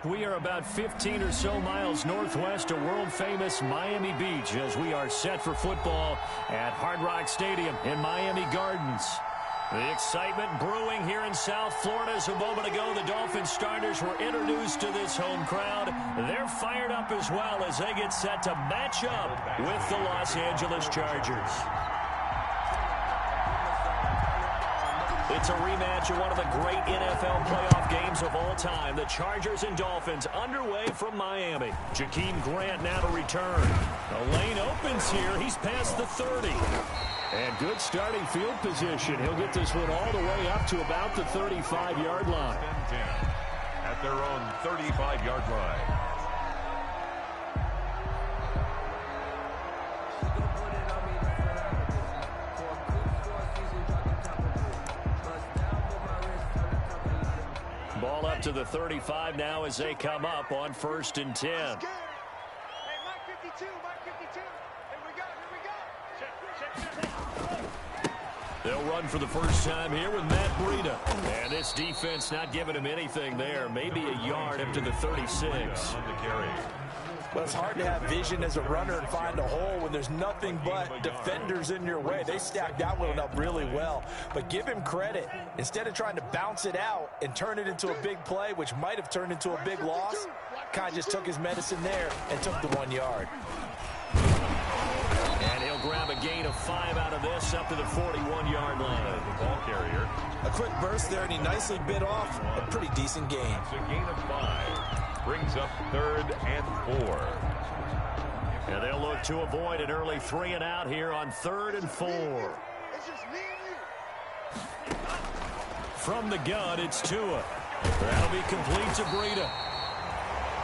We are about 15 or so miles northwest of world-famous Miami Beach as we are set for football at Hard Rock Stadium in Miami Gardens. The excitement brewing here in South Florida as a moment ago the Dolphins starters were introduced to this home crowd. They're fired up as well as they get set to match up with the Los Angeles Chargers. It's a rematch of one of the great NFL playoff games of all time. The Chargers and Dolphins underway from Miami. Jakeem Grant now to return. The lane opens here. He's past the 30. And good starting field position. He'll get this one all the way up to about the 35-yard line. 10 at their own 35-yard line. Ball up to the 35 now as they come up on 1st and 10. Hey, Mike 52, Mike 52. Here we go. They'll run for the first time here with Matt Breida. And this defense not giving him anything there. Maybe a yard up to the 36. On the carry. Well, it's hard to have vision as a runner and find a hole when there's nothing but defenders in your way. They stacked that one up really well. But give him credit. Instead of trying to bounce it out and turn it into a big play, which might have turned into a big loss, kind of just took his medicine there and took the 1 yard. And he'll grab a gain of 5 out of this up to the 41-yard line. The ball carrier. A quick burst there, and he nicely bit off a pretty decent gain. It's a gain of 5. Brings up 3rd and 4. And they'll look to avoid an early 3 and out here on 3rd and 4. It's just me and you. From the gun, it's Tua. That'll be complete to Breida.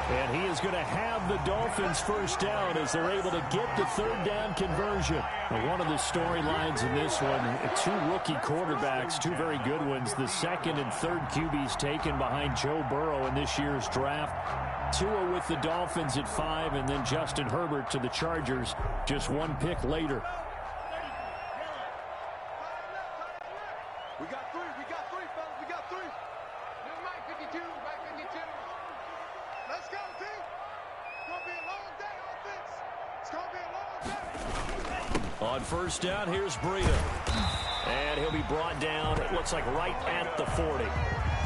And he is going to have the Dolphins first down as they're able to get the 3rd down conversion. Now, one of the storylines in this one, 2 rookie quarterbacks, 2 very good ones. The 2nd and 3rd QBs taken behind Joe Burrow in this year's draft. Tua with the Dolphins at 5, and then Justin Herbert to the Chargers just 1 pick later. We got 3, fellas. We got 3. New Mike 52, Mike 52. Let's go, team. It's going to be a long day, offense. It's going to be a long day. On 1st down, here's Breida. And he'll be brought down, it looks like right at the 40.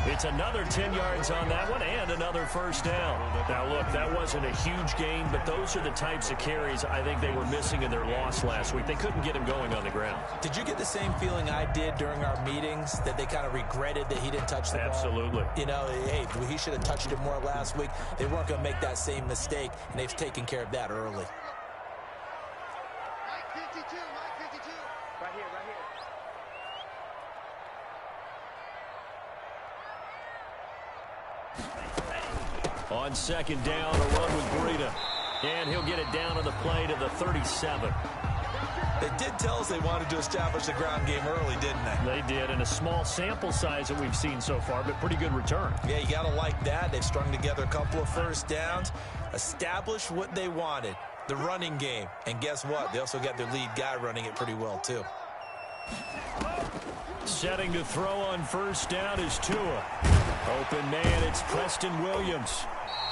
It's another 10 yards on that one and another 1st down. Now, look, that wasn't a huge gain, but those are the types of carries I think they were missing in their loss last week. They couldn't get him going on the ground. Did you get the same feeling I did during our meetings, that they kind of regretted that he didn't touch the ball? Absolutely. You know, hey, he should have touched it more last week. They weren't going to make that same mistake, and they've taken care of that early. Mike 52, Mike 52. Right here, right here. On 2nd down, a run with Breida. And he'll get it down on the play to the 37. They did tell us they wanted to establish the ground game early, didn't they? They did, and a small sample size that we've seen so far, but pretty good return. Yeah, you got to like that. They've strung together a couple of 1st downs, established what they wanted, the running game. And guess what? They also got their lead guy running it pretty well, too. Setting to throw on 1st down is Tua. Open man, it's Preston Williams.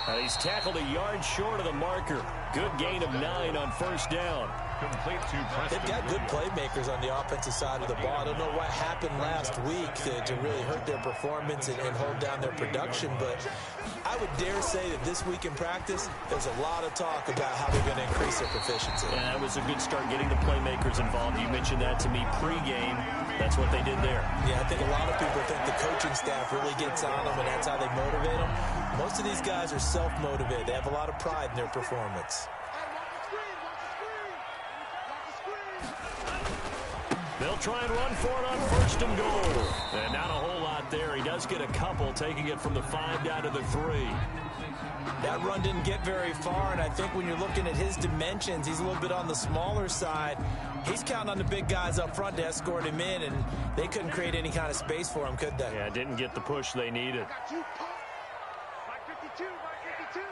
And he's tackled a yard short of the marker. Good gain of 9 on 1st down. Complete to Preston. They've got good playmakers on the offensive side of the ball. I don't know what happened last week to really hurt their performance and hold down their production, but I would dare say that this week in practice, there's a lot of talk about how they're going to increase their proficiency. And that was a good start getting the playmakers involved. You mentioned that to me pregame. That's what they did there. Yeah, I think a lot of people think the coaching staff really gets on them, and that's how they motivate them. Most of these guys are self-motivated. They have a lot of pride in their performance. They'll try and run for it on 1st and goal. And not a whole lot there. He does get a couple, taking it from the 5 down to the 3. That run didn't get very far, and I think when you're looking at his dimensions, he's a little bit on the smaller side. He's counting on the big guys up front to escort him in, and they couldn't create any kind of space for him, could they? Yeah, didn't get the push they needed. Mike 52, Mike 52.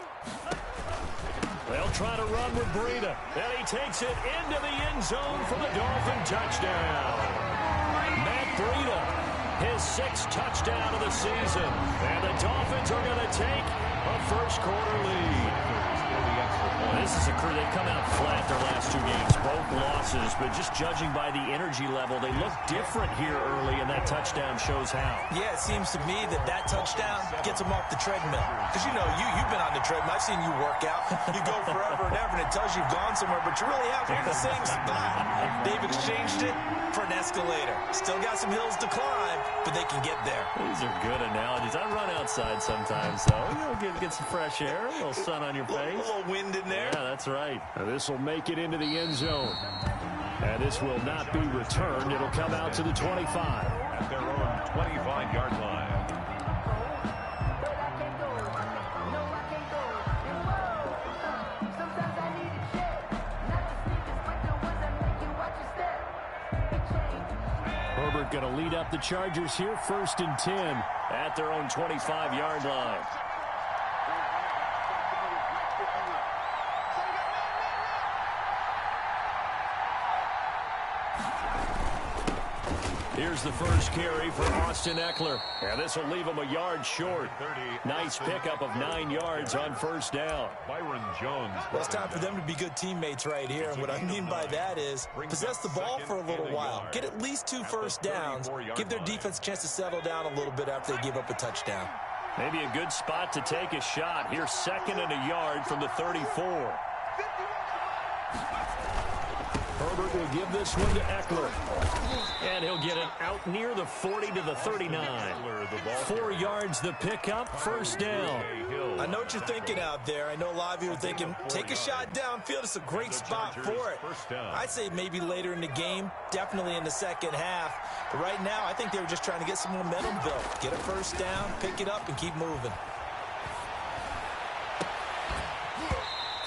They'll try to run with Breida. And he takes it into the end zone for the Dolphin touchdown. Matt Breida his 6th touchdown of the season. And the Dolphins are going to take a first-quarter lead. This is a crew. They've come out flat their last 2 games, both losses, but just judging by the energy level, they look different here early, and that touchdown shows how. Yeah, it seems to me that touchdown gets them off the treadmill. Because, you've been on the treadmill. I've seen you work out. You go forever and ever, and it tells you you've gone somewhere, but you really haven't. You're in the same spot. They've exchanged it for an escalator. Still got some hills to climb, but they can get there. These are good analogies. I run outside sometimes, so get some fresh air, a little sun on your face. A little wind in there. Yeah, that's right. This will make it into the end zone. And this will not be returned. It'll come out to the 25. At their own 25-yard line. Herbert going to lead up the Chargers here, 1st and 10 at their own 25-yard line. Here's the first carry for Austin Eckler. And this will leave him a yard short. Nice pickup of 9 yards on 1st down. Byron Jones. Well, it's time for them to be good teammates right here. And what I mean by that is possess the ball for a little while. Get at least 2 first downs. Give their defense a chance to settle down a little bit after they give up a touchdown. Maybe a good spot to take a shot. Here's 2nd and a yard from the 34. Herbert will give this one to Eckler. And he'll get it out near the 40 to the 39. 4 yards the pickup, 1st down. I know what you're thinking out there. I know a lot of you are thinking, take a shot downfield. It's a great spot for it. I'd say maybe later in the game, definitely in the second half. But right now, I think they were just trying to get some momentum built. Get a 1st down, pick it up, and keep moving.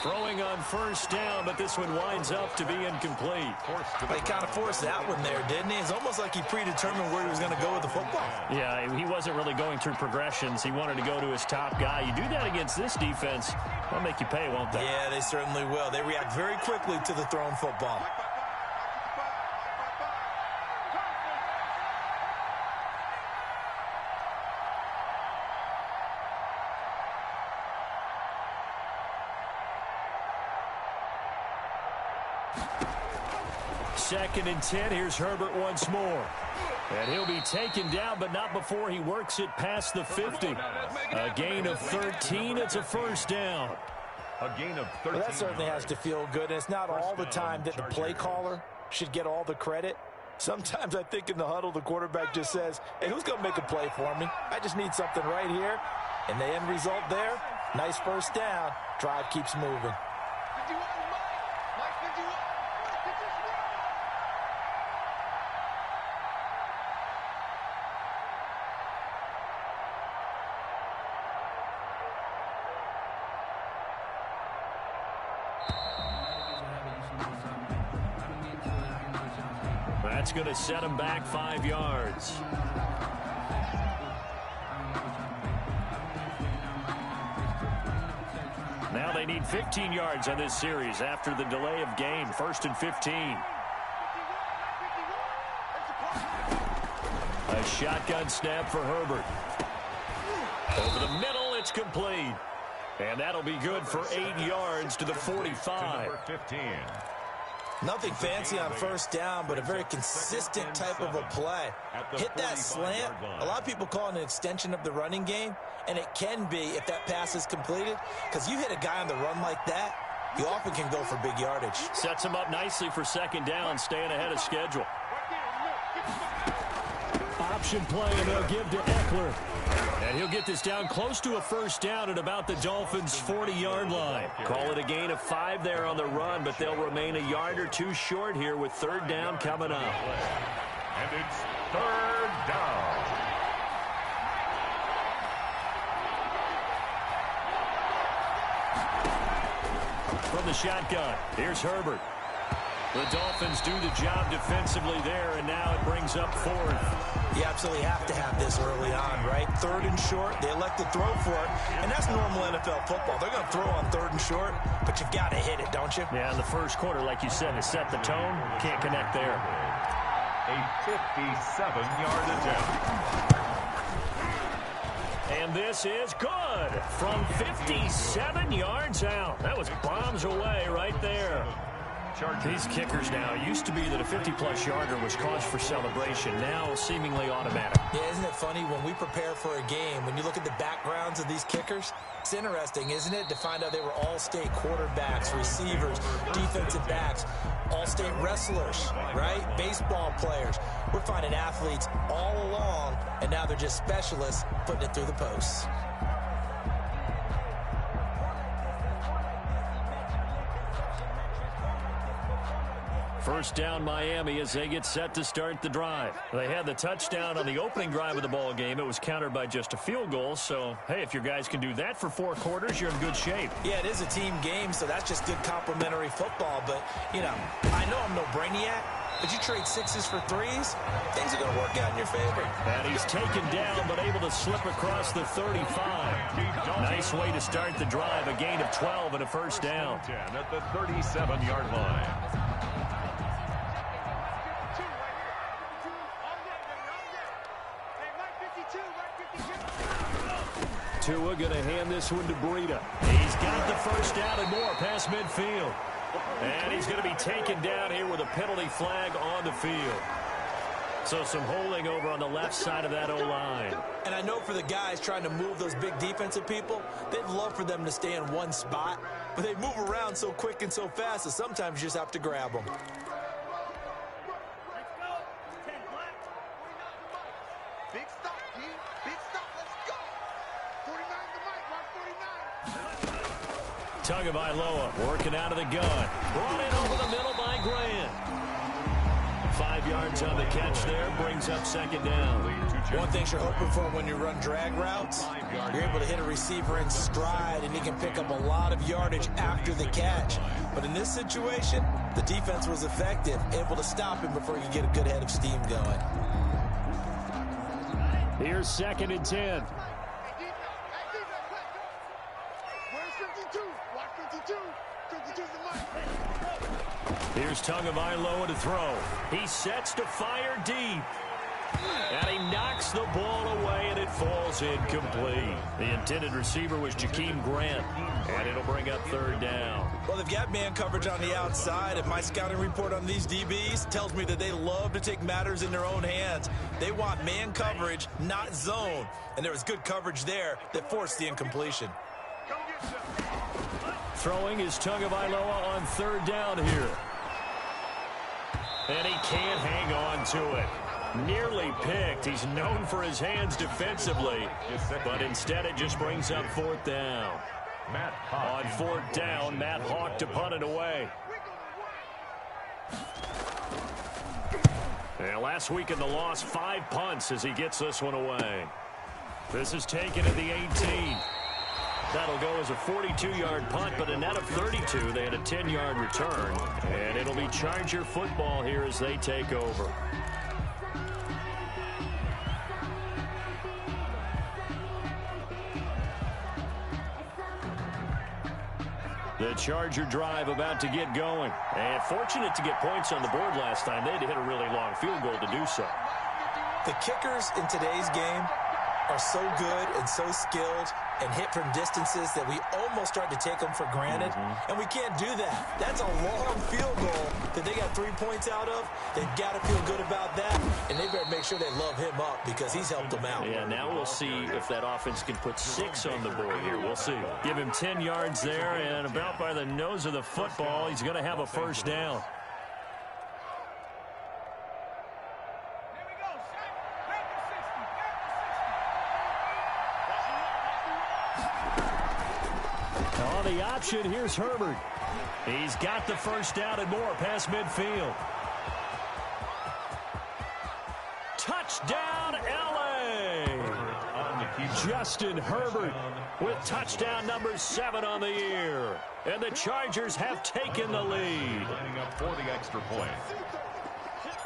Throwing on 1st down, but this one winds up to be incomplete. He kind of forced that one there, didn't he? It's almost like he predetermined where he was going to go with the football. Yeah, he wasn't really going through progressions. He wanted to go to his top guy. You do that against this defense, they'll make you pay, won't they? Yeah, they certainly will. They react very quickly to the thrown football. Second and 10. Here's Herbert once more. And he'll be taken down, but not before he works it past the 50. A gain of 13. It's a 1st down. A gain of 13. Well, that certainly has to feel good. And it's not all the time that the play caller should get all the credit. Sometimes I think in the huddle, the quarterback just says, hey, who's going to make a play for me? I just need something right here. And the end result there, nice 1st down. Drive keeps moving. That's going to set him back 5 yards. Now they need 15 yards on this series after the delay of game. 1st and 15. A shotgun snap for Herbert. Over the middle, it's complete. And that'll be good for 8 yards to the 45. 15. Nothing fancy on 1st down, but a very consistent type of a play. Hit that slant. A lot of people call it an extension of the running game, and it can be if that pass is completed, because you hit a guy on the run like that, you often can go for big yardage. Sets him up nicely for 2nd down, staying ahead of schedule. Option play, and they'll give to Eckler. And he'll get this down close to a 1st down at about the Dolphins' 40-yard line. Call it a gain of 5 there on the run, but they'll remain a yard or 2 short here with 3rd down coming up. And it's 3rd down. From the shotgun, here's Herbert. The Dolphins do the job defensively there, and now it brings up 4th. You absolutely have to have this early on, right? 3rd and short, they elect to throw for it, and that's normal NFL football. They're going to throw on 3rd and short, but you got to hit it, don't you? Yeah, in the 1st quarter, like you said, to set the tone, can't connect there. a 57-yard attempt. And this is good from 57 yards out. That was bombs away right there. These kickers now, it used to be that a 50-plus yarder was cause for celebration. Now seemingly automatic. Yeah, isn't it funny when we prepare for a game, when you look at the backgrounds of these kickers, it's interesting, isn't it, to find out they were all-state quarterbacks, receivers, defensive backs, all-state wrestlers, right? Baseball players. We're finding athletes all along, and now they're just specialists putting it through the posts. First down Miami as they get set to start the drive. They had the touchdown on the opening drive of the ball game. It was countered by just a field goal. So, hey, if your guys can do that for 4 quarters, you're in good shape. Yeah, it is a team game, so that's just good complimentary football. But, you know, I know I'm no brainiac, but you trade 6s for 3s, things are going to work out in your favor. And he's taken down, but able to slip across the 35. Nice way to start the drive. A gain of 12 and a first down. 10 at the 37-yard line. Tua going to hand this one to Breida. He's got the first down and more past midfield. And he's going to be taken down here with a penalty flag on the field. So some holding over on the left side of that O-line. And I know for the guys trying to move those big defensive people, they'd love for them to stay in one spot. But they move around so quick and so fast that sometimes you just have to grab them. Big stop, D. Big stop. Let's go. 49 to Mike. Mark 49. Tagovailoa working out of the gun. Brought in over the middle by Grant. 5 yards on the catch there. Brings up second down. One thing you're hoping for when you run drag routes, you're able to hit a receiver in stride, and he can pick up a lot of yardage after the catch. But in this situation, the defense was effective, able to stop him before he could get a good head of steam going. Here's second and 10. Where's 52? Watch 52. 52's the Mike. Here's Tagovailoa to throw. He sets to fire deep. And he knocks the ball away, and it falls incomplete. The intended receiver was Jakeem Grant, and it'll bring up third down. Well, they've got man coverage on the outside, and my scouting report on these DBs tells me that they love to take matters in their own hands. They want man coverage, not zone. And there was good coverage there that forced the incompletion. Throwing is Tagovailoa on third down here. And he can't hang on to it. Nearly picked. He's known for his hands defensively, but instead it just brings up fourth down. On fourth down, Matt Hawk to punt it away. And last week in the loss, 5 punts as he gets this one away. This is taken at the 18. That'll go as a 42-yard punt, but a net of 32. They had a 10-yard return. And it'll be Charger football here as they take over. The Charger drive about to get going. And fortunate to get points on the board last time. They had to hit a really long field goal to do so. The kickers in today's game are so good and so skilled and hit from distances that we almost start to take them for granted. And we can't do that. That's a long field goal that they got 3 points out of. They've got to feel good about that, and they better make sure they love him up because he's helped them out. Yeah, now we'll see if that offense can put 6 on the board here. We'll see. Give him 10 yards there, and about by the nose of the football, he's going to have a first down. On the option, here's Herbert. He's got the first down and more past midfield. Touchdown, L.A. Justin Herbert with touchdown number 7 on the year. And the Chargers have taken the lead. Lining up for the extra point.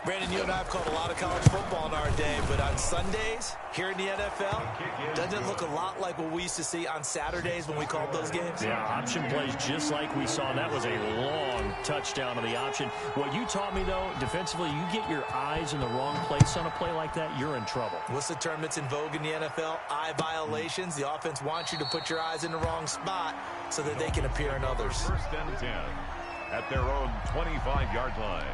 Brandon, you and I have called a lot of college football in our day, but on Sundays here in the NFL, doesn't it look a lot like what we used to see on Saturdays when we called those games? Yeah, option plays just like we saw. That was a long touchdown on the option. What you taught me, though, defensively, you get your eyes in the wrong place on a play like that, you're in trouble. What's the term that's in vogue in the NFL? Eye violations. The offense wants you to put your eyes in the wrong spot so that they can appear in others. First and 10 at their own 25-yard line.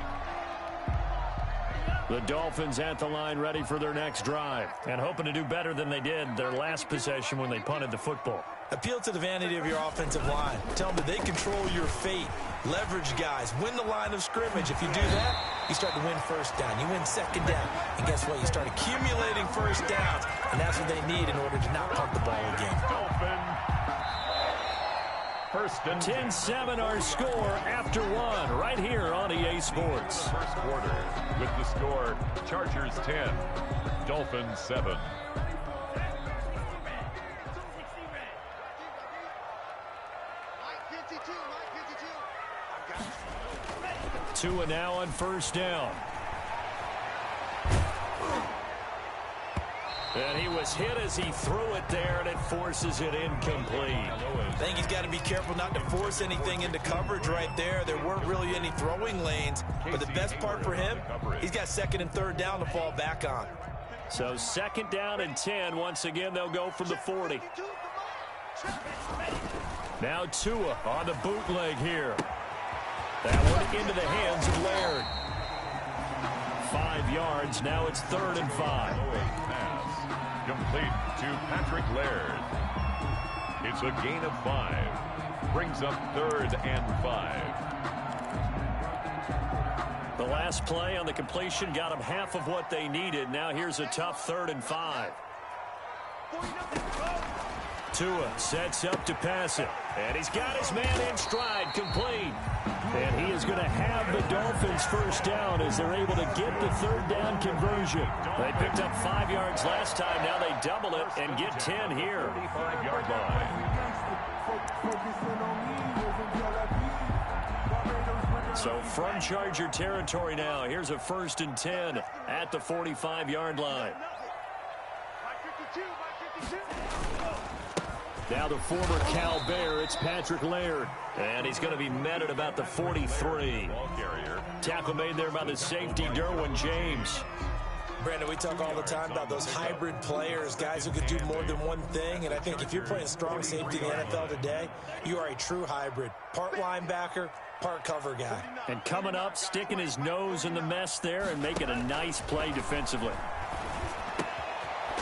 The Dolphins at the line ready for their next drive and hoping to do better than they did their last possession when they punted the football. Appeal to the vanity of your offensive line. Tell them that they control your fate. Leverage guys. Win the line of scrimmage. If you do that, you start to win first down. You win second down. And guess what? You start accumulating first downs. And that's what they need in order to not punt the ball again. Dolphins. First and 10-7 our score after one right here on EA Sports. First quarter with the score Chargers 10, Dolphins 7. Tua now on first down. And he was hit as he threw it there, and it forces it incomplete. I think he's got to be careful not to force anything into coverage right there. There weren't really any throwing lanes, but the best part for him, he's got second and third down to fall back on. So second down and 10. Once again, they'll go from the 40. Now Tua on the bootleg here. That one into the hands of Laird. 5 yards. Now it's 3rd and 5. Complete to Patrick Laird. It's a gain of 5. Brings up 3rd and 5. The last play on the completion got them half of what they needed. Now here's a tough 3rd and 5. Tua sets up to pass it. And he's got his man in stride, complete. And he is going to have the Dolphins first down as they're able to get the 3rd down conversion. They picked up 5 yards last time. Now they double it and get 10 here. 35-yard line. So from Charger territory now, here's a 1st and 10 at the 45-yard line. Now the former Cal Bear, it's Patrick Laird. And he's going to be met at about the 43. Tackle made there by the safety, Derwin James. Brandon, we talk all the time about those hybrid players, guys who could do more than one thing. And I think if you're playing strong safety in the NFL today, you are a true hybrid. Part linebacker, part cover guy. And coming up, sticking his nose in the mess there and making a nice play defensively.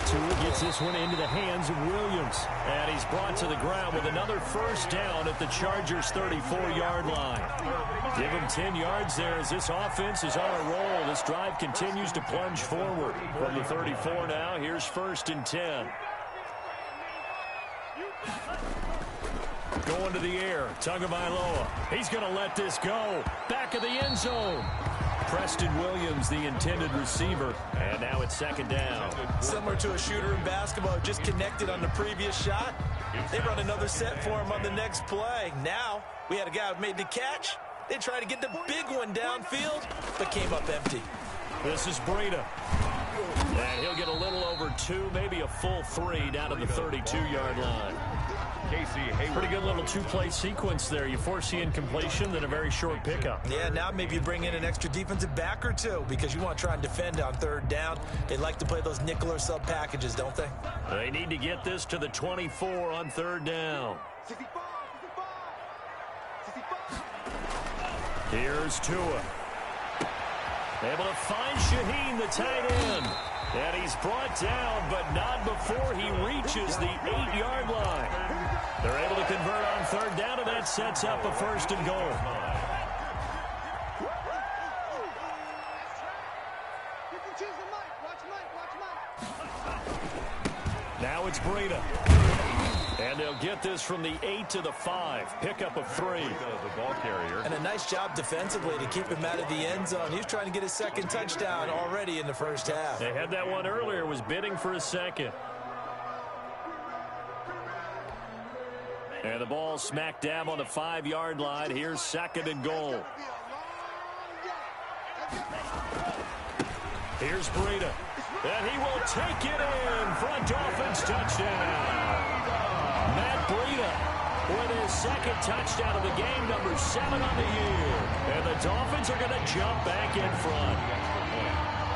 Tua gets this one into the hands of Williams. And he's brought to the ground with another first down at the Chargers' 34-yard line. Give him 10 yards there as this offense is on a roll. This drive continues to plunge forward. From the 34 now, here's 1st and 10. Going to the air, Tagovailoa. He's going to let this go. Back of the end zone. Preston Williams, the intended receiver. And now it's 2nd down. Similar to a shooter in basketball, just connected on the previous shot. They run another set for him on the next play. Now, we had a guy who made the catch. They tried to get the big one downfield, but came up empty. This is Breida. And he'll get a little over 2, maybe a full 3 down to the 32-yard line. Pretty good little 2-play sequence there. You force the incompletion, then a very short pickup. Yeah, now maybe you bring in an extra defensive back or 2 because you want to try and defend on 3rd down. They like to play those nickel or sub packages, don't they? They need to get this to the 24 on 3rd down. Here's Tua. Able to find Shaheen, the tight end. And he's brought down, but not before he reaches the 8-yard line. They're able to convert on 3rd down, and that sets up a 1st and goal. Now it's Breida. And they'll get this from the 8 to the 5. Pickup of 3. The ball carrier. And a nice job defensively to keep him out of the end zone. He was trying to get his 2nd touchdown already in the first half. They had that one earlier, was bidding for a 2nd. And the ball smack dab on the 5-yard line. Here's 2nd and goal. Here's Breida. And he will take it in for a Dolphins touchdown. Matt Breida with his second touchdown of the game, number 7 on the year. And the Dolphins are going to jump back in front.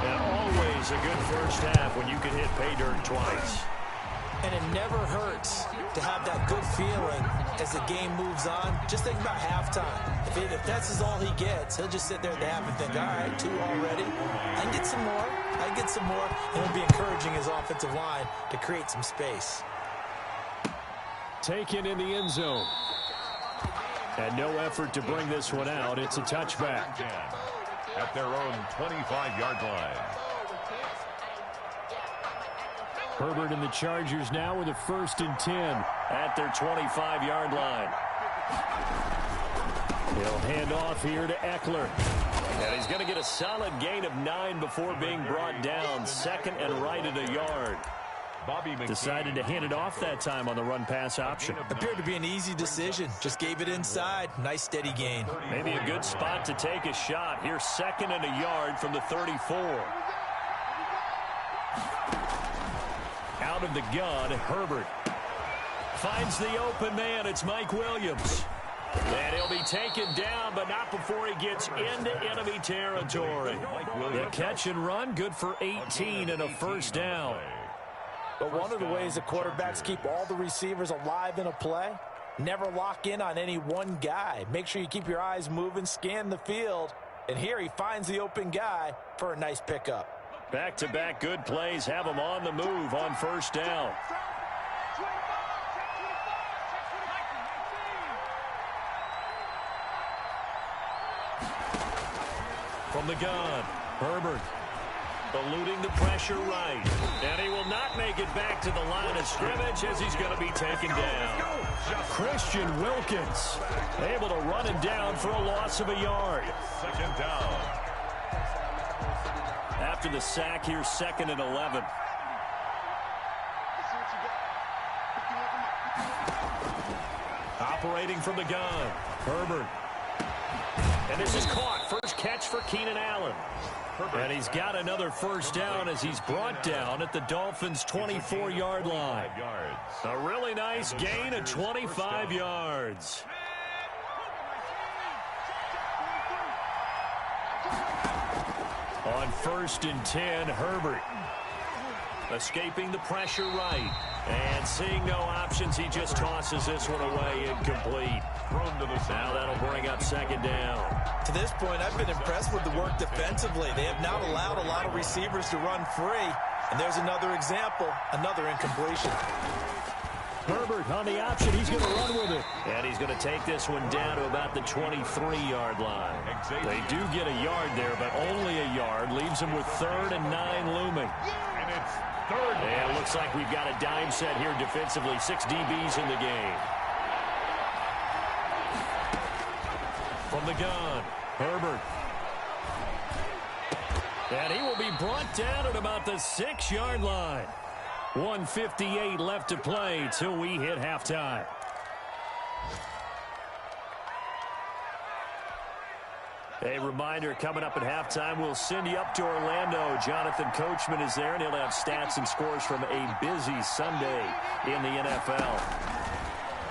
And always a good first half when you can hit pay dirt twice. And it never hurts to have that good feeling as the game moves on. Just think about halftime. If that's all he gets, he'll just sit there at the half and think, all right, 2 already. I can get some more. I can get some more. And he'll be encouraging his offensive line to create some space. Taken in the end zone. And no effort to bring this one out. It's a touchback. At their own 25-yard line. Herbert and the Chargers now with a 1st and 10 at their 25-yard line. He'll hand off here to Eckler. And he's going to get a solid gain of 9 before being brought down. 2nd and right at a yard. Decided to hand it off that time on the run-pass option. Appeared to be an easy decision. Just gave it inside. Nice steady gain. Maybe a good spot to take a shot. Here's 2nd and a yard from the 34. Out of the gun, Herbert finds the open man. It's Mike Williams. And he'll be taken down, but not before he gets into enemy territory. The catch and run, good for 18 and a first down. But one of the ways the quarterbacks keep all the receivers alive in a play, never lock in on any one guy. Make sure you keep your eyes moving, scan the field. And here he finds the open guy for a nice pickup. Back-to-back good plays have him on the move on first down. From the gun, Herbert eluding the pressure right. And he will not make it back to the line of scrimmage as he's going to be taken down. Christian Wilkins able to run him down for a loss of a yard. 2nd down. After the sack, here's 2nd and 11. Operating from the gun, Herbert. And this is caught. First catch for Keenan Allen. And he's got another first down as he's brought down at the Dolphins' 24-yard line. A really nice gain of 25 yards. On 1st and 10, Herbert escaping the pressure right. And seeing no options, he just tosses this one away incomplete. Now that'll bring up 2nd down. To this point, I've been impressed with the work defensively. They have not allowed a lot of receivers to run free. And there's another example, another incompletion. Herbert on the option. He's going to run with it. And he's going to take this one down to about the 23-yard line. They do get a yard there, but only a yard. Leaves them with 3rd and 9 looming. And it's 3rd. And it looks like we've got a dime set here defensively. 6 DBs in the game. From the gun, Herbert. And he will be brought down at about the 6-yard line. 1:58 left to play till we hit halftime. A reminder, coming up at halftime, we'll send you up to Orlando. Jonathan Coachman is there, and he'll have stats and scores from a busy Sunday in the NFL.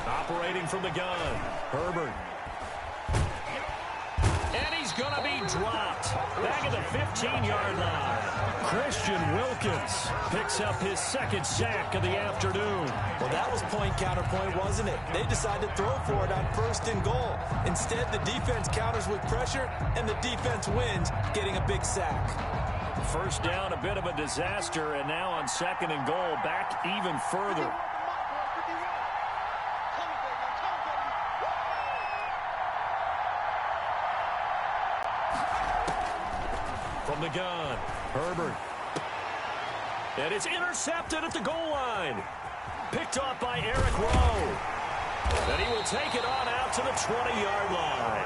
Operating from the gun, Herbert. And he's going to be dropped back at the 15-yard line. Christian Wilkins picks up his 2nd sack of the afternoon. Well, that was point counterpoint, wasn't it? They decided to throw for it on 1st and goal. Instead, the defense counters with pressure, and the defense wins, getting a big sack. First down, a bit of a disaster, and now on 2nd and goal, back even further. From the gun, Herbert. And it's intercepted at the goal line. Picked off by Eric Rowe. And he will take it on out to the 20-yard line.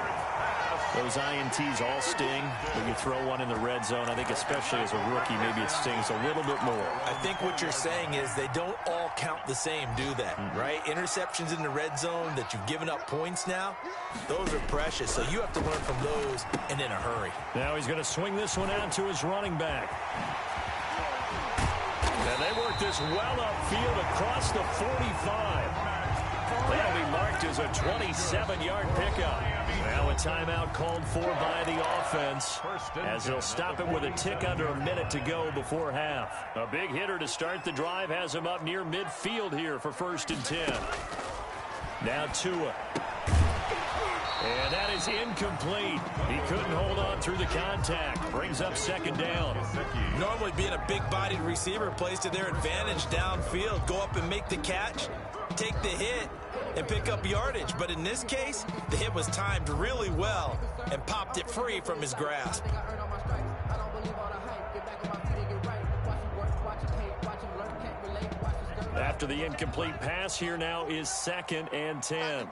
Those INTs all sting when you throw one in the red zone. I think especially as a rookie, maybe it stings a little bit more. I think what you're saying is they don't all count the same, do they? Right? Interceptions in the red zone that you've given up points now, those are precious. So you have to learn from those and in a hurry. Now he's going to swing this one out to his running back. And they work this well upfield across the 45. That'll be marked as a 27-yard pickup. Now a timeout called for by the offense as they'll stop it with a tick under a minute to go before half. A big hitter to start the drive has him up near midfield here for 1st and 10. Now Tua. And that is incomplete. He couldn't hold on through the contact. Brings up 2nd down. Normally being a big-bodied receiver plays to their advantage downfield. Go up and make the catch, take the hit, and pick up yardage. But in this case, the hit was timed really well and popped it free from his grasp. After the incomplete pass, here now is 2nd and 10.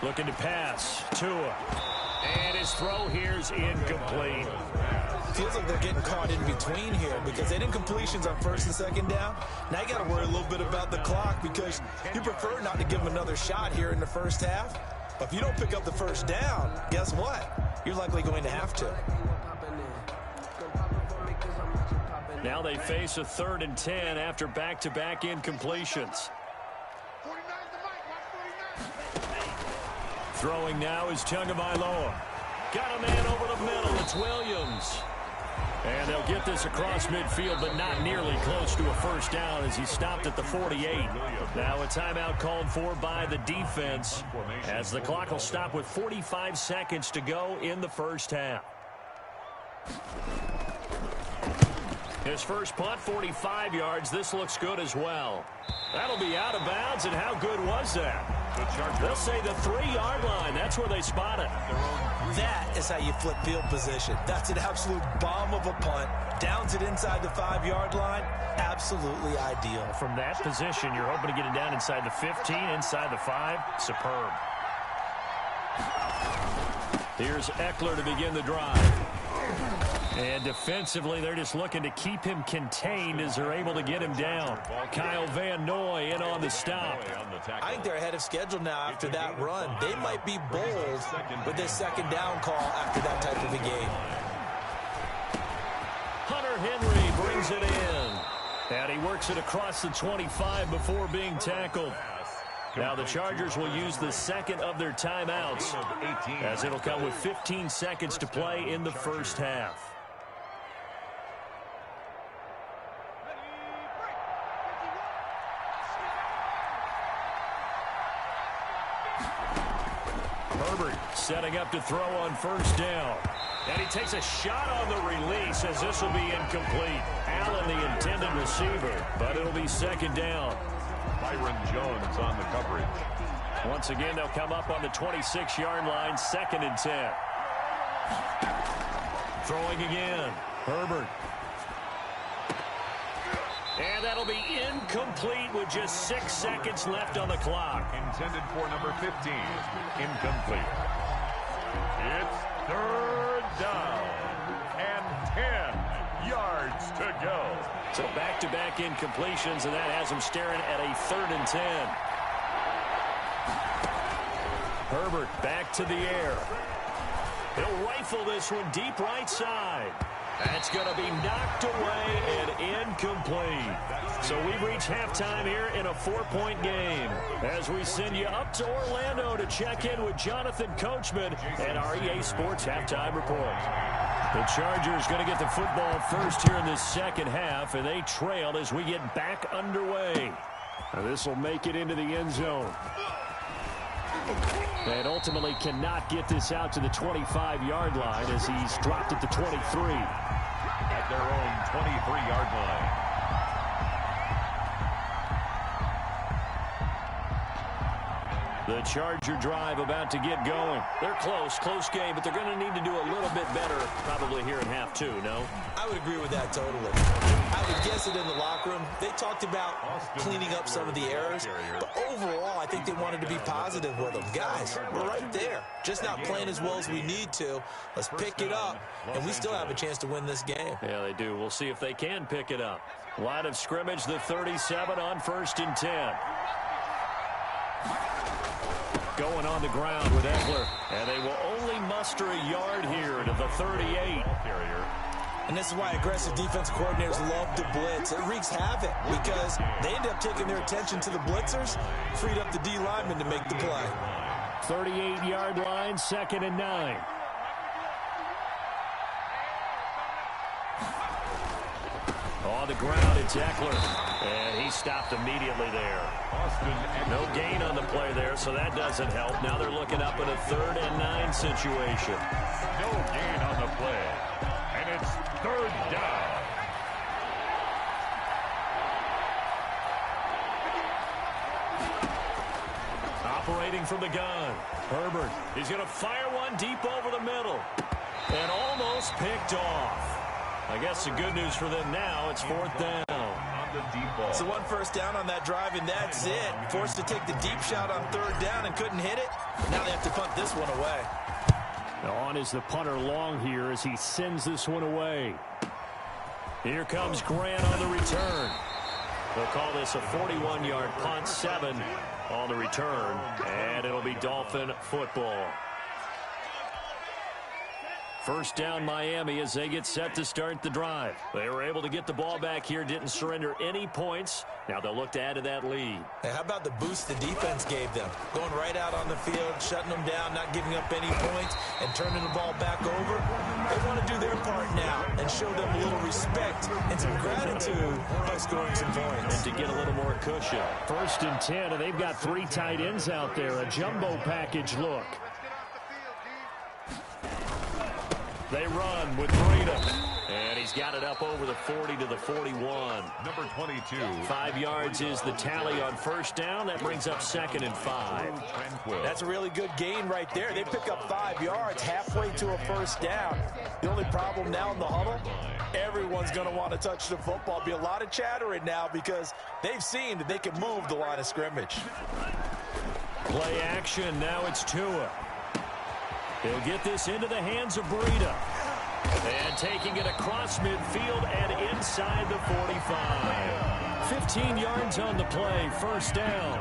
Looking to pass. Tua. And his throw here is incomplete. Feels like they're getting caught in between here because they did incompletions on 1st and 2nd down. Now you got to worry a little bit about the clock because you prefer not to give them another shot here in the 1st half. But if you don't pick up the 1st down, guess what? You're likely going to have to. Now they face a 3rd and 10 after back-to-back incompletions. Throwing now is Tagovailoa. Got a man over the middle. It's Williams. And they'll get this across midfield, but not nearly close to a 1st down as he stopped at the 48. Now a timeout called for by the defense as the clock will stop with 45 seconds to go in the 1st half. His first punt, 45 yards. This looks good as well. That'll be out of bounds, and how good was that? They'll say the 3-yard line. That's where they spot it. That is how you flip field position. That's an absolute bomb of a punt. Downs it inside the 5-yard line. Absolutely ideal. From that position, you're hoping to get it down inside the 15, inside the 5. Superb. Here's Eckler to begin the drive. And defensively, they're just looking to keep him contained as they're able to get him down. Kyle Van Noy in on the stop. I think they're ahead of schedule now after that run. They might be bold with this 2nd down call after that type of a game. Hunter Henry brings it in. And he works it across the 25 before being tackled. Now the Chargers will use the 2nd of their timeouts as it'll come with 15 seconds to play in the 1st half. Herbert setting up to throw on 1st down. And he takes a shot on the release as this will be incomplete. Allen, the intended receiver, but it'll be 2nd down. Byron Jones on the coverage. Once again, they'll come up on the 26-yard line, 2nd and 10. Throwing again. Herbert. And that'll be incomplete with just 6 seconds left on the clock. Intended for number 15. Incomplete. It's 3rd down and 10 yards to go. So back-to-back incompletions, and that has him staring at a 3rd and 10. Herbert back to the air. He'll rifle this one deep right side. That's going to be knocked away and incomplete. So we've reached halftime here in a 4-point game as we send you up to Orlando to check in with Jonathan Coachman and our EA Sports Halftime Report. The Chargers going to get the football first here in this 2nd half, and they trail as we get back underway. Now this will make it into the end zone. And ultimately cannot get this out to the 25-yard line as he's dropped at the 23. At their own 23-yard line. The Charger drive about to get going. They're close game, but they're going to need to do a little bit better probably here in half two, no? I would agree with that totally. I would guess it in the locker room. They talked about cleaning up some of the errors, but overall, I think they wanted to be positive with them. Guys, we're right there. Just not playing as well as we need to. Let's pick it up, and we still have a chance to win this game. Yeah, they do. We'll see if they can pick it up. Line of scrimmage, the 37 on 1st and 10. Going on the ground with Eckler, and they will only muster a yard here to the 38. And this is why aggressive defensive coordinators love to blitz. It wreaks havoc because they end up taking their attention to the blitzers, freed up the D linemen to make the play. 38-yard line, 2nd and 9. On the ground, it's Eckler. And he stopped immediately there. No gain on the play there, so that doesn't help. Now they're looking up at a 3rd and 9 situation. No gain on the play. And it's 3rd down. Operating from the gun. Herbert. He's going to fire one deep over the middle. And almost picked off. I guess the good news for them now, it's 4th down. So 1 first down on that drive, and that's it. Forced to take the deep shot on 3rd down and couldn't hit it. Now they have to punt this one away. On is the punter long here as he sends this one away. Here comes Grant on the return. They'll call this a 41-yard punt, 7 on the return, and it'll be Dolphin football. First down Miami as they get set to start the drive. They were able to get the ball back here, didn't surrender any points. Now they'll look to add to that lead. Hey, how about the boost the defense gave them? Going right out on the field, shutting them down, not giving up any points, and turning the ball back over. They want to do their part now and show them a little respect and some gratitude by scoring some points. And to get a little more cushion. 1st and 10, and they've got 3 tight ends out there. A jumbo package look. They run with Breida. And he's got it up over the 40 to the 41. Number 22. 5 yards is the tally on 1st down. That brings up 2nd and 5. That's a really good gain right there. They pick up 5 yards halfway to a 1st down. The only problem now in the huddle, everyone's going to want to touch the football. Be a lot of chattering now because they've seen that they can move the line of scrimmage. Play action. Now it's Tua. He'll get this into the hands of Breida. And taking it across midfield and inside the 45. 15 yards on the play, 1st down.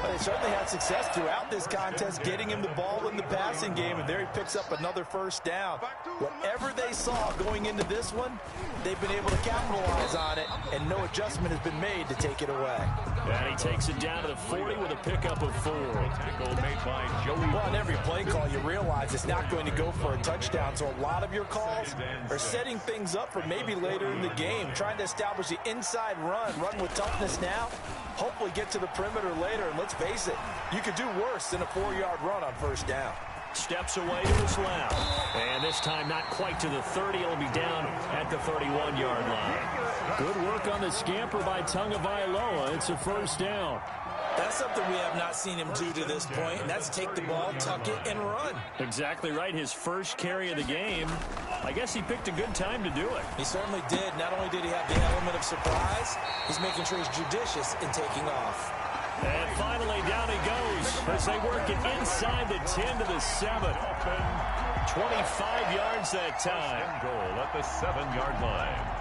They certainly had success throughout this contest, getting him the ball in the passing game, and there he picks up another 1st down. Whatever they saw going into this one, they've been able to capitalize on it, and no adjustment has been made to take it away. And he takes it down to the 40 with a pickup of 4. Tackle made by Joey. Well, on every play call, you realize it's not going to go for a touchdown, so a lot of your calls are setting things up for maybe later in the game, trying to establish the inside run with toughness now, hopefully get to the perimeter later, and let's face it, you could do worse than a 4-yard run on 1st down. Steps away to his left. And this time not quite to the 30. It'll be down at the 31-yard line. Good work on the scamper by Tagovailoa. It's a 1st down. That's something we have not seen him do to this point, and that's take the ball, tuck it, and run. Exactly right. His first carry of the game. I guess he picked a good time to do it. He certainly did. Not only did he have the element of surprise, he's making sure he's judicious in taking off. And finally, down he goes as they work it inside the 10 to the 7. 25 yards that time. Goal at the 7-yard line.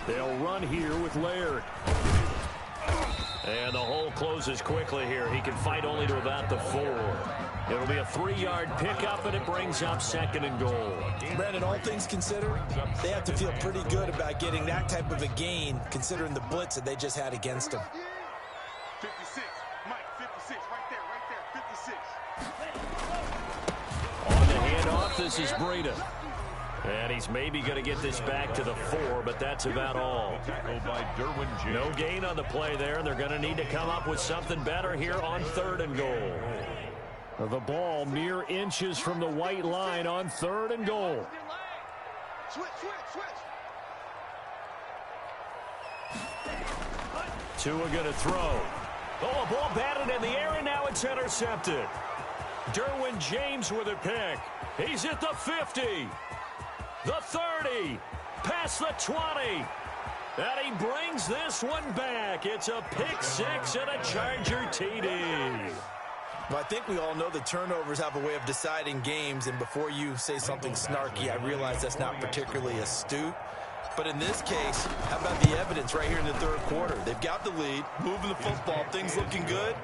They'll run here with Laird. And the hole closes quickly here. He can fight only to about the 4. It'll be a 3-yard pickup, and it brings up 2nd and goal. Brandon, all things considered, they have to feel pretty good about getting that type of a gain, considering the blitz that they just had against them. 56, Mike, 56, right there, 56. On the handoff, this is Breida. And he's maybe going to get this back to the 4, but that's about all. Tackled by Derwin James. No gain on the play there, and they're going to need to come up with something better here on 3rd and goal. The ball mere inches from the white line on 3rd and goal. Switch. Tua going to throw. Oh, a ball batted in the air, and now it's intercepted. Derwin James with a pick. He's at the 50, the 30, past the 20. And he brings this one back. It's a pick six and a Charger TD. Well, I think we all know the turnovers have a way of deciding games, and before you say something snarky, I realize that's not particularly astute. But in this case, how about the evidence right here in the third quarter? They've got the lead, moving the football, things looking good.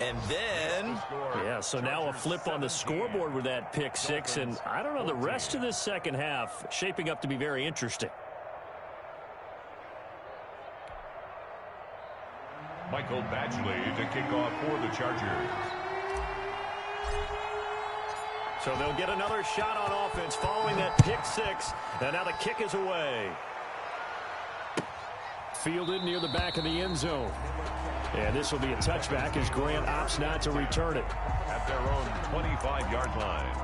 And then... yeah, so now a flip on the scoreboard with that pick six, and I don't know, the rest of this second half shaping up to be very interesting. Michael Badgley to kick off for the Chargers. So they'll get another shot on offense following that pick six. And now the kick is away. Fielded near the back of the end zone. And this will be a touchback as Grant opts not to return it. At their own 25-yard line.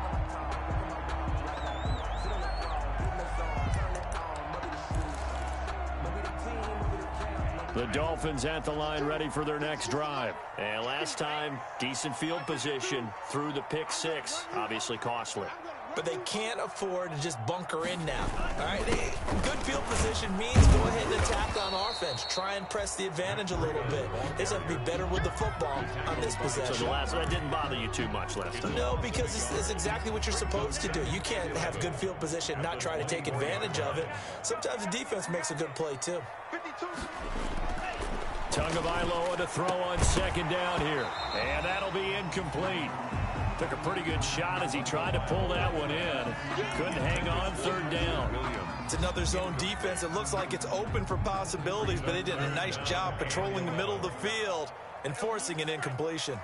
The Dolphins at the line ready for their next drive. And last time, decent field position through the pick six. Obviously costly. But they can't afford to just bunker in now. All right, good field position means go ahead and attack on offense. Try and press the advantage a little bit. They just have to be better with the football on this possession. So that didn't bother you too much last time? No, because it's exactly what you're supposed to do. You can't have good field position, not try to take advantage of it. Sometimes the defense makes a good play, too. 52. Tagovailoa to throw on second down here. And that'll be incomplete. Took a pretty good shot as he tried to pull that one in. Couldn't hang on third down. It's another zone defense. It looks like it's open for possibilities, but they did a nice job patrolling the middle of the field and forcing an incompletion.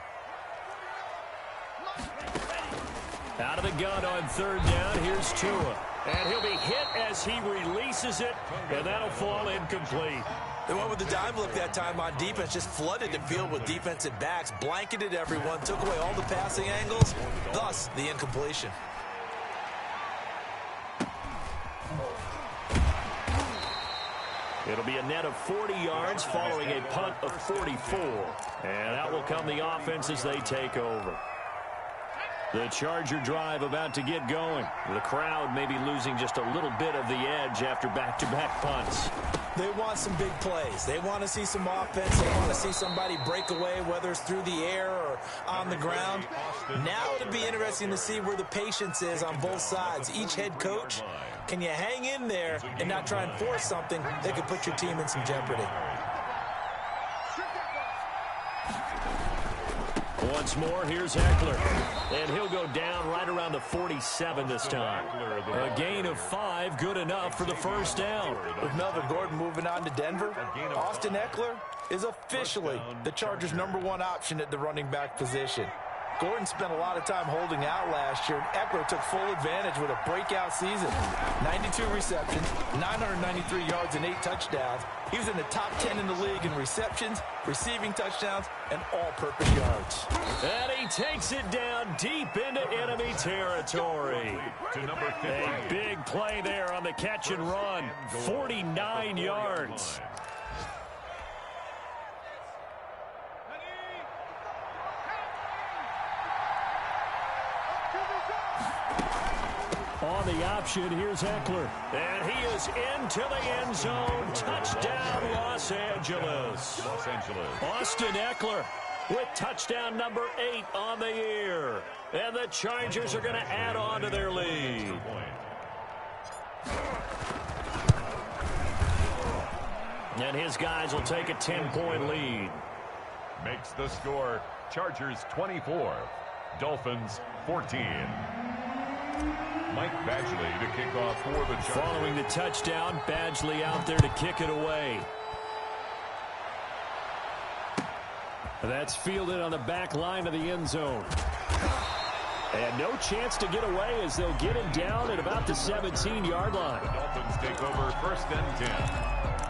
Out of the gun on third down, here's Tua. And he'll be hit as he releases it, and that'll fall incomplete. They went with the dime look that time on defense, just flooded the field with defensive backs, blanketed everyone, took away all the passing angles, thus the incompletion. It'll be a net of 40 yards following a punt of 44. And out will come the offense as they take over. The Charger drive about to get going. The crowd may be losing just a little bit of the edge after back-to-back punts. They want some big plays. They want to see some offense. They want to see somebody break away, whether it's through the air or on the ground. Now it'll be interesting to see where the patience is on both sides. Each head coach, can you hang in there and not try and force something that could put your team in some jeopardy? Once more, here's Eckler. And he'll go down right around the 47 this time. A gain of 5, good enough for the first down. With Melvin Gordon moving on to Denver, Austin Eckler is officially the Chargers' #1 option at the running back position. Gordon spent a lot of time holding out last year, and Eckler took full advantage with a breakout season. 92 receptions, 993 yards, and 8 touchdowns. He was in the top 10 in the league in receptions, receiving touchdowns, and all-purpose yards. And he takes it down deep into enemy territory. A big play there on the catch and run. 49 yards. On the option, here's Eckler. And he is into the end zone. Touchdown, Los Angeles. Austin Eckler with touchdown number 8 on the year. And the Chargers are going to add on to their lead. And his guys will take a 10-point lead. Makes the score Chargers 24, Dolphins 14. Mike Badgley to kick off for the Chargers. Following the touchdown, Badgley out there to kick it away. That's fielded on the back line of the end zone. And no chance to get away as they'll get him down at about the 17-yard line. The Dolphins take over 1st and 10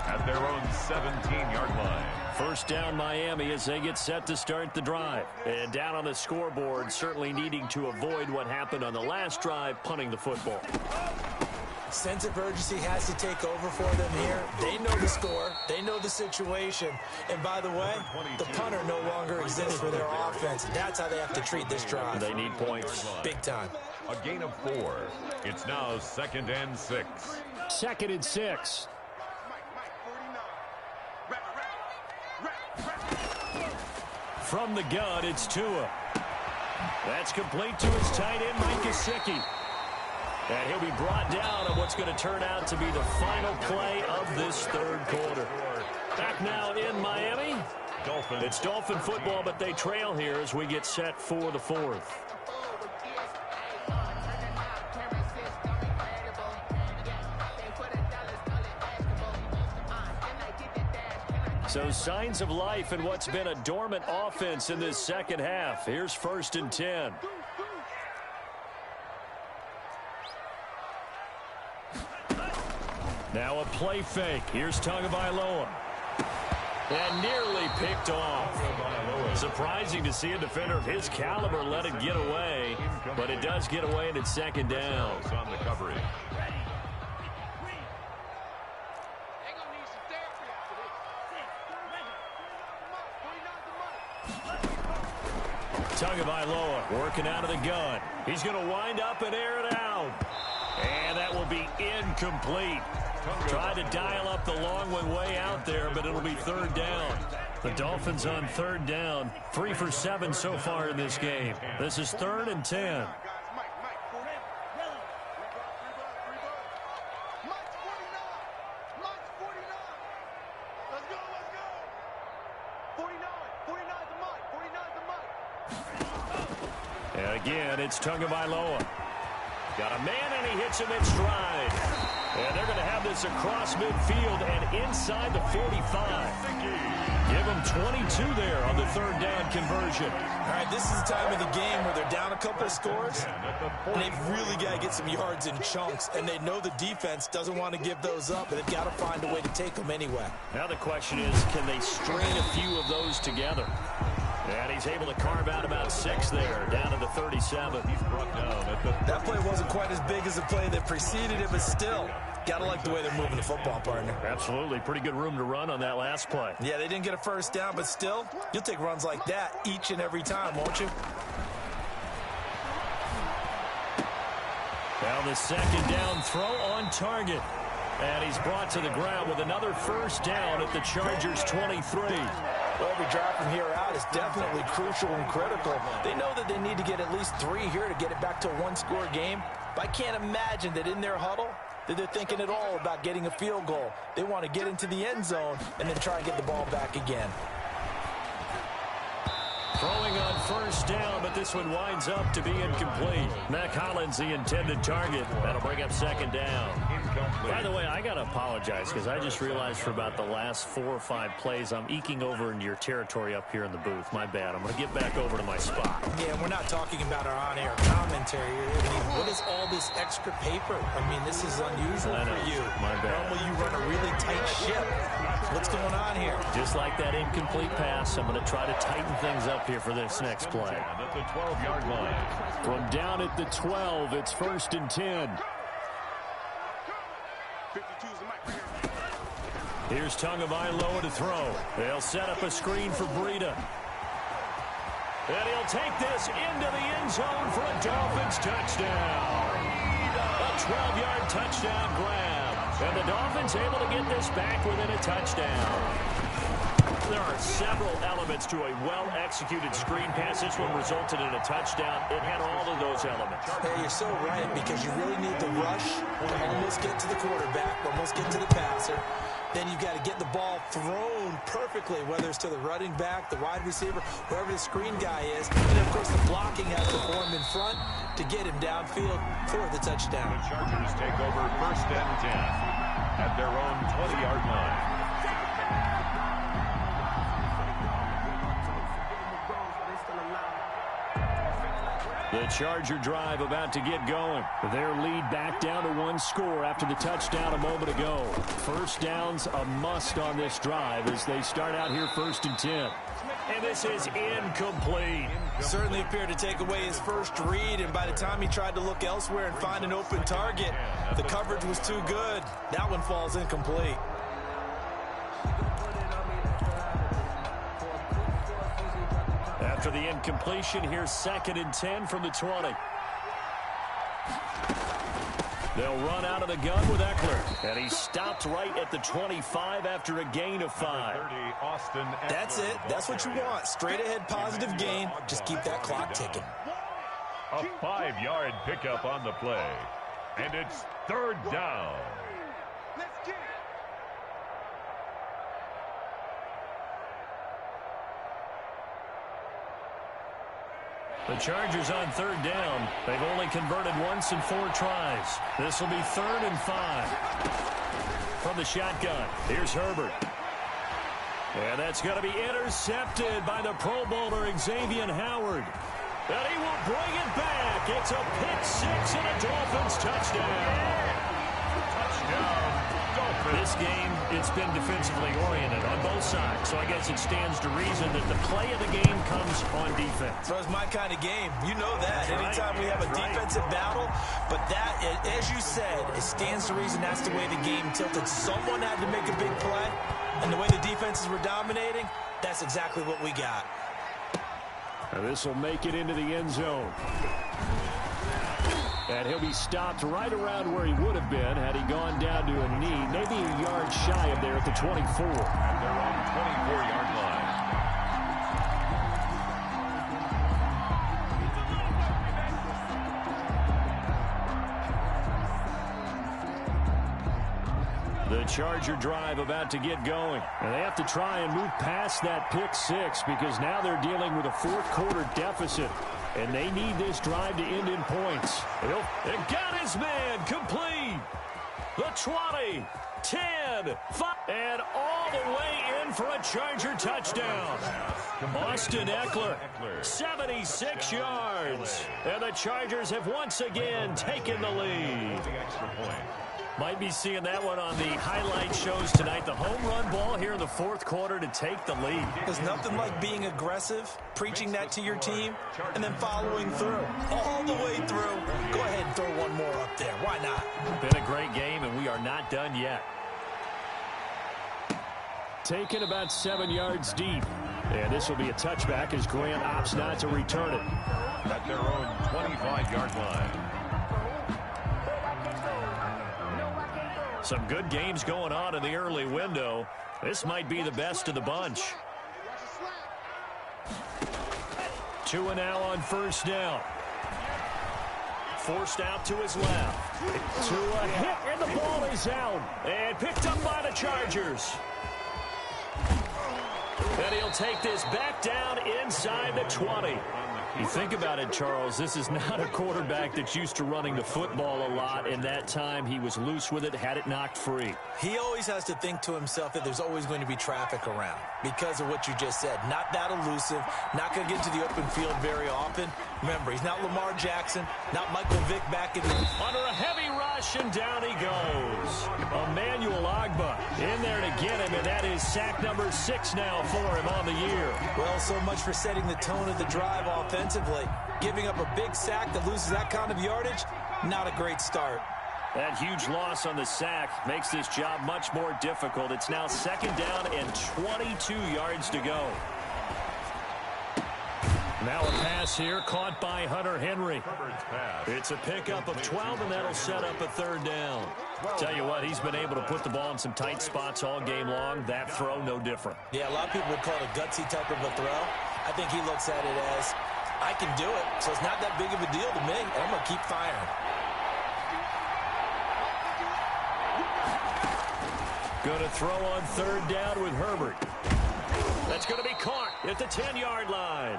at their own 17-yard line. First down Miami as they get set to start the drive. And down on the scoreboard, certainly needing to avoid what happened on the last drive, punting the football. Sense of urgency has to take over for them here. They know the score. They know the situation. And by the way, the punter no longer exists for their offense. That's how they have to treat this drive. They need points. Big time. A gain of 4. It's now 2nd and 6. 2nd and 6. From the gun, it's Tua. That's complete to his tight end, Mike Gesicki. And he'll be brought down on what's going to turn out to be the final play of this third quarter. Back now in Miami. It's Dolphin football, but they trail here as we get set for the fourth. So signs of life in what's been a dormant offense in this second half. Here's 1st and 10. Now a play fake. Here's Tagovailoa. And nearly picked off. Surprising to see a defender of his caliber let it get away. But it does get away, and it's 2nd down. On the coverage. Tagovailoa working out of the gun. He's going to wind up and air it out. And that will be incomplete. Tried to dial up the long one way out there, but it'll be 3rd down. The Dolphins on 3rd down. 3 for 7 so far in this game. This is 3rd and 10. And again, it's Tagovailoa. Got a man, and he hits him in stride. And they're going to have this across midfield and inside the 45. Give them 22 there on the 3rd down conversion. All right, this is the time of the game where they're down a couple of scores, and they've really got to get some yards in chunks, and they know the defense doesn't want to give those up, but they've got to find a way to take them anyway. Now the question is, can they string a few of those together? And he's able to carve out about 6 there, down to the 37. He's brought down at the 30. That play wasn't quite as big as the play that preceded it, but still, got to like the way they're moving the football, partner. Absolutely. Pretty good room to run on that last play. Yeah, they didn't get a 1st down, but still, you'll take runs like that each and every time, won't you? Now the 2nd down throw on target. And he's brought to the ground with another 1st down at the Chargers' 23. Well, every drive from here out is definitely crucial and critical. They know that they need to get at least 3 here to get it back to a 1-score game. But I can't imagine that in their huddle that they're thinking at all about getting a field goal. They want to get into the end zone and then try and get the ball back again. Throwing on 1st down, but this one winds up to be incomplete. Mac Hollins, the intended target. That'll bring up 2nd down. By the way, I got to apologize because I just realized for about the last 4 or 5 plays, I'm eking over into your territory up here in the booth. My bad. I'm going to get back over to my spot. Yeah, we're not talking about our on-air commentary. I mean, what is all this extra paper? I mean, this is unusual for you. My bad. Normally you run a really tight ship. What's going on here? Just like that incomplete pass, I'm going to try to tighten things up here for this next play. At the 12-yard line. From down at the 12, it's 1st and 10. Here's Tagovailoa to throw. They'll set up a screen for Breida. And he'll take this into the end zone for a Dolphins touchdown. A 12-yard touchdown grab. And the Dolphins able to get this back within a touchdown. There are several elements to a well-executed screen pass. This one resulted in a touchdown. It had all of those elements. Hey, you're so right, because you really need the rush to almost get to the quarterback, almost get to the passer. Then you've got to get the ball thrown perfectly, whether it's to the running back, the wide receiver, wherever the screen guy is. And then, of course, the blocking has to form in front to get him downfield for the touchdown. The Chargers take over 1st and 10 at their own 20-yard line. The Charger drive about to get going. Their lead back down to 1 score after the touchdown a moment ago. 1st down's a must on this drive as they start out here 1st and 10. And this is incomplete. Certainly appeared to take away his first read, and by the time he tried to look elsewhere and find an open target, the coverage was too good. That one falls incomplete. After the incompletion, here's 2nd and 10 from the 20. They'll run out of the gun with Eckler. And he stopped right at the 25 after a gain of 5. That's it. That's what you want. Straight ahead positive gain. Just keep that clock ticking. A 5-yard pickup on the play. And it's 3rd down. Let's get it. The Chargers on 3rd down. They've only converted once in 4 tries. This will be 3rd and 5. From the shotgun, here's Herbert. And that's going to be intercepted by the Pro Bowler Xavier Howard. And he will bring it back. It's a pick-6 and a Dolphins touchdown. Touchdown, Dolphins. This game, it's been defensively oriented on both sides, so I guess it stands to reason that the play of the game comes on defense. So it's my kind of game. You know that. Anytime we have a defensive battle, but that, as you said, it stands to reason that's the way the game tilted. Someone had to make a big play, and the way the defenses were dominating, that's exactly what we got. And this will make it into the end zone. And he'll be stopped right around where he would have been had he gone down to a knee, maybe a yard shy of there at the 24. And they're on 24-yard line. The Charger drive about to get going. And they have to try and move past that pick-6 because now they're dealing with a 4th-quarter deficit. And they need this drive to end in points. It got his man complete. The 20, 10, 5, and all the way in for a Charger touchdown. Austin Eckler, 76 yards. And the Chargers have once again taken the lead. Might be seeing that one on the highlight shows tonight. The home run ball here in the 4th quarter to take the lead. There's nothing like being aggressive, preaching that to your team, and then following through. All the way through. Go ahead and throw one more up there. Why not? Been a great game, and we are not done yet. Taken about 7 yards deep. And this will be a touchback as Grant opts not to return it. At their own 25-yard line. Some good games going on in the early window. This might be the best of the bunch. 2 and now on 1st down. Forced out to his left. To a hit, and the ball is out. And picked up by the Chargers. And he'll take this back down inside the 20. You think about it, Charles, this is not a quarterback that's used to running the football a lot. In that time, he was loose with it, had it knocked free. He always has to think to himself that there's always going to be traffic around because of what you just said. Not that elusive, not going to get into the open field very often. Remember, he's not Lamar Jackson, not Michael Vick back in the... Under a heavy rush, and down he goes. Emmanuel Ogbah in there to get him, and that is sack number 6 now for him on the year. Well, so much for setting the tone of the drive offensively. Giving up a big sack that loses that kind of yardage, not a great start. That huge loss on the sack makes this job much more difficult. It's now 2nd down and 22 yards to go. Now a pass here caught by Hunter Henry. It's a pickup of 12, and that'll set up a 3rd down. Tell you what, he's been able to put the ball in some tight spots all game long. That throw, no different. Yeah, a lot of people would call it a gutsy type of a throw. I think he looks at it as, I can do it, so it's not that big of a deal to me, and I'm going to keep firing. Going to throw on 3rd down with Herbert. That's going to be caught at the 10-yard line.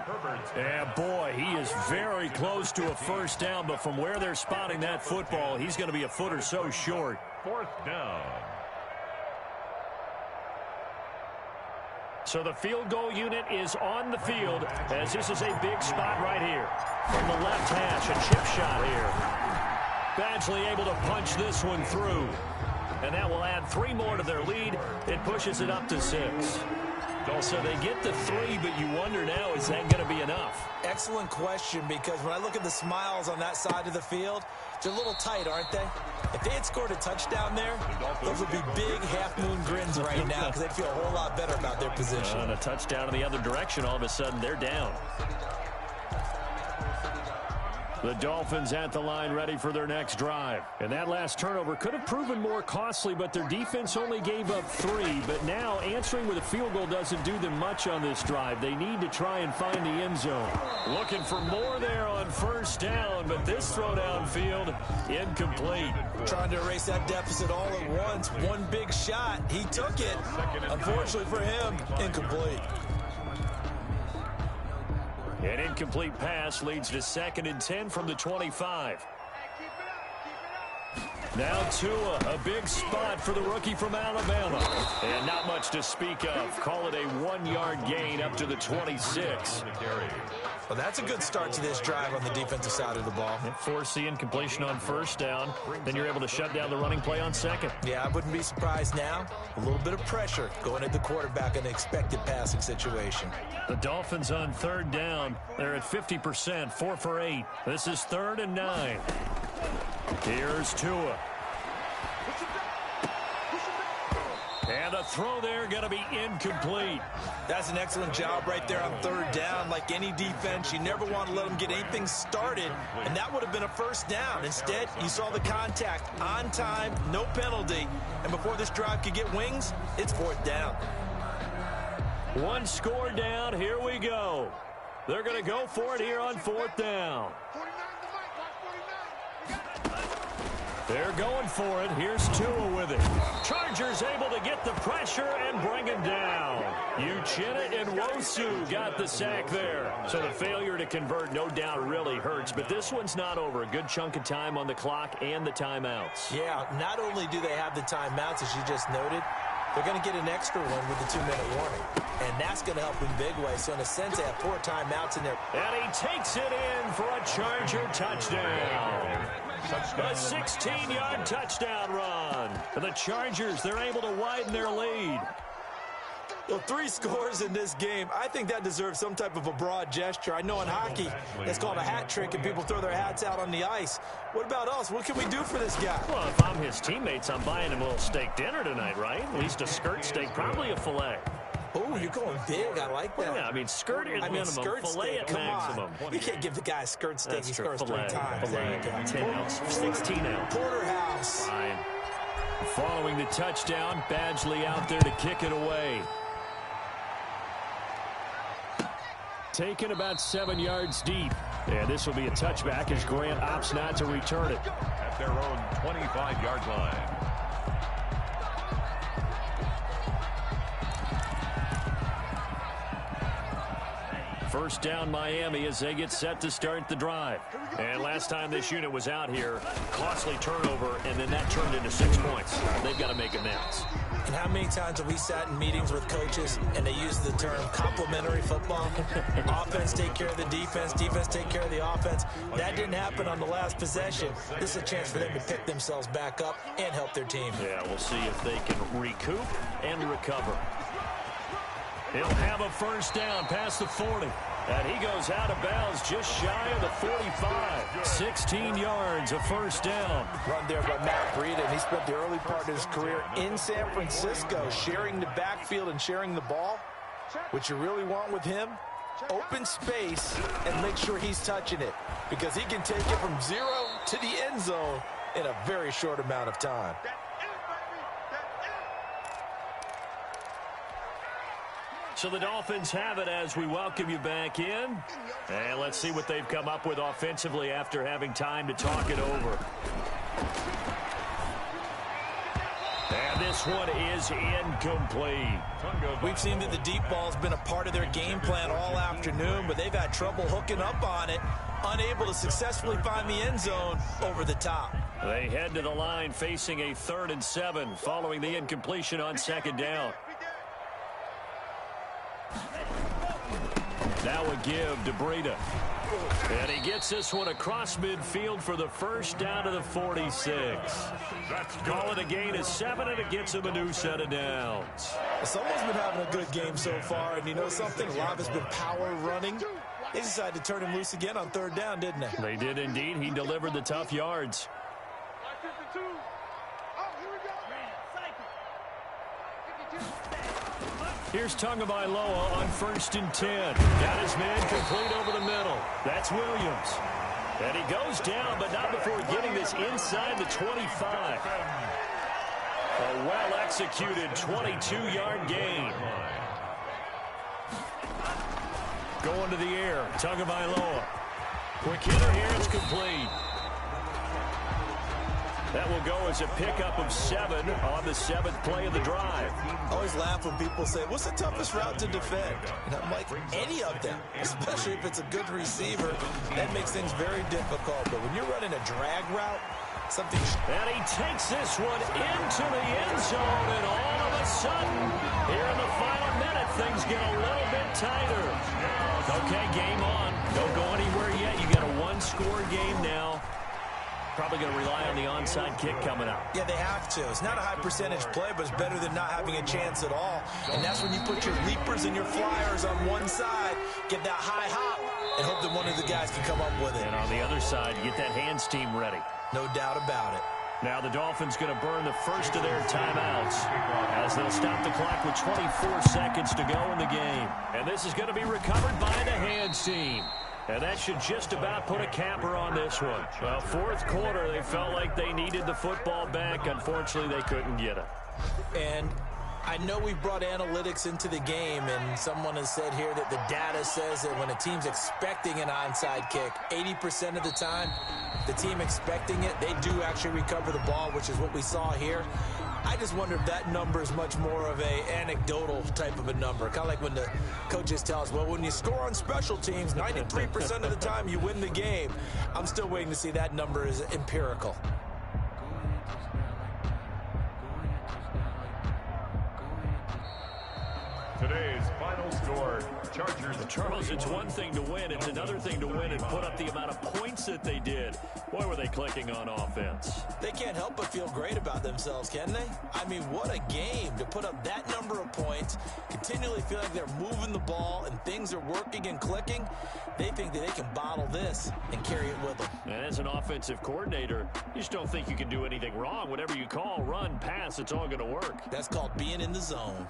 And boy, he is very close to a 1st down, but from where they're spotting that football, he's going to be a foot or so short. 4th down. So the field goal unit is on the field as this is a big spot right here. From the left hash, a chip shot here. Badgley able to punch this one through. And that will add 3 more to their lead. It pushes it up to 6. So they get the 3, but you wonder now, is that going to be enough? Excellent question, because when I look at the smiles on that side of the field, they're a little tight, aren't they? If they had scored a touchdown there, those would be big half-moon grins right now because they'd feel a whole lot better about their position. And a touchdown in the other direction, all of a sudden they're down. The Dolphins at the line ready for their next drive. And that last turnover could have proven more costly, but their defense only gave up 3. But now answering with a field goal doesn't do them much on this drive. They need to try and find the end zone. Looking for more there on first down, but this throw downfield, incomplete. Trying to erase that deficit all at once. One big shot. He took it. Unfortunately for him, incomplete. An incomplete pass leads to 2nd and 10 from the 25. Now Tua, a big spot for the rookie from Alabama. And not much to speak of. Call it a 1-yard gain up to the 26. Well, that's a good start to this drive on the defensive side of the ball. Force the incompletion on first down. Then you're able to shut down the running play on 2nd. Yeah, I wouldn't be surprised now. A little bit of pressure going at the quarterback in an expected passing situation. The Dolphins on 3rd down. They're at 50%, 4 for 8. This is 3rd and 9. Here's Tua. And the throw there going to be incomplete. That's an excellent job right there on 3rd down. Like any defense, you never want to let them get anything started, and that would have been a first down. Instead, you saw the contact on time, no penalty, and before this drive could get wings, it's 4th down. One score down. Here we go. They're going to go for it here on 4th down. They're going for it. Here's Tua with it. Chargers able to get the pressure and bring him down. Uchenna and Nwosu got the sack there. So the failure to convert no doubt really hurts, but this one's not over. A good chunk of time on the clock and the timeouts. Yeah, not only do they have the timeouts, as you just noted, they're going to get an extra one with the 2-minute warning. And that's going to help in big way. So in a sense, they have 4 timeouts in there. And he takes it in for a Charger touchdown. A 16-yard touchdown run. And the Chargers, they're able to widen their lead. Well, 3 scores in this game. I think that deserves some type of a broad gesture. I know in hockey, it's called a hat trick, and people throw their hats out on the ice. What about us? What can we do for this guy? Well, if I'm his teammates, I'm buying him a little steak dinner tonight, right? At least a skirt steak, probably a filet. Oh, you're going big. I like that. Yeah, I mean, skirt at minimum, skirt filet steak, at maximum. You can't give the guy a skirt steak. That's He true. scores 3 times. Filet, 10 ounce, 16 ounce. Porterhouse. Fine. Following the touchdown, Badgley out there to kick it away. Taken about 7 yards deep. And this will be a touchback as Grant opts not to return it. At their own 25-yard line. First down Miami as they get set to start the drive. And last time this unit was out here, costly turnover, and then that turned into 6 points. They've got to make amends. And how many times have we sat in meetings with coaches and they use the term complementary football? Offense take care of the defense, defense take care of the offense. That didn't happen on the last possession. This is a chance for them to pick themselves back up and help their team. Yeah, we'll see if they can recoup and recover. He'll have a first down past the 40. And he goes out of bounds just shy of the 45. 16 yards, a first down. Run there by Matt Breida, and he spent the early part of his career in San Francisco, sharing the backfield and sharing the ball. What you really want with him, open space and make sure he's touching it, because he can take it from 0 to the end zone in a very short amount of time. So the Dolphins have it as we welcome you back in. And let's see what they've come up with offensively after having time to talk it over. And this one is incomplete. We've seen that the deep ball's been a part of their game plan all afternoon, but they've had trouble hooking up on it, unable to successfully find the end zone over the top. They head to the line facing a 3rd and 7 following the incompletion on 2nd down. Now a give to Breida. And he gets this one across midfield for the first down to the 46. Call it a gain of 7, and it gets him a new set of downs. Someone's been having a good game so far, and you know something? A lot has been power running. They decided to turn him loose again on third down, didn't they? They did indeed. He delivered the tough yards. Here's Tagovailoa on 1st and 10. Got his man complete over the middle. That's Williams. And he goes down, but not before getting this inside the 25. A well-executed 22-yard gain. Going to the air, Tagovailoa. Quick hitter here, it's complete. That will go as a pickup of 7 on the 7th play of the drive. I always laugh when people say, what's the toughest route to defend? And I'm like, any of them, especially if it's a good receiver. That makes things very difficult. But when you're running a drag route, something... And he takes this one into the end zone, and all of a sudden, here in the final minute, things get a little bit tighter. Okay, game on. Don't go anywhere yet. You got a one-score game now. Probably going to rely on the onside kick coming up. Yeah, they have to. It's not a high percentage play, but it's better than not having a chance at all. And that's when you put your leapers and your flyers on one side, get that high hop, and hope that one of the guys can come up with it. And on the other side, get that hands team ready. No doubt about it. Now the Dolphins going to burn the first of their timeouts as they'll stop the clock with 24 seconds to go in the game. And this is going to be recovered by the hands team. And that should just about put a capper on this one. Well, 4th quarter, they felt like they needed the football back. Unfortunately, they couldn't get it. And I know we brought analytics into the game, and someone has said here that the data says that when a team's expecting an onside kick, 80% of the time, the team expecting it, they do actually recover the ball, which is what we saw here. I just wonder if that number is much more of a anecdotal type of a number. Kind of like when the coaches tell us, well, when you score on special teams, 93% of the time you win the game. I'm still waiting to see that number is empirical. Today's final score, Chargers. Charles, it's one thing to win. It's another thing to win and put up the amount of points that they did. Boy, were they clicking on offense. They can't help but feel great about themselves, can they? I mean, what a game to put up that number of points, continually feel like they're moving the ball and things are working and clicking. They think that they can bottle this and carry it with them. And as an offensive coordinator, you just don't think you can do anything wrong. Whatever you call, run, pass, it's all going to work. That's called being in the zone.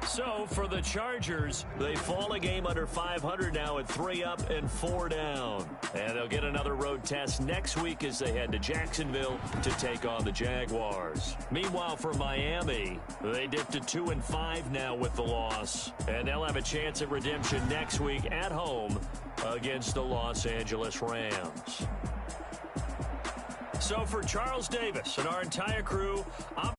So, for the Chargers, they fall a game under 500 now at 3 up and 4 down. And they'll get another road test next week as they head to Jacksonville to take on the Jaguars. Meanwhile, for Miami, they dipped to 2-5 now with the loss. And they'll have a chance at redemption next week at home against the Los Angeles Rams. So, for Charles Davis and our entire crew, I'm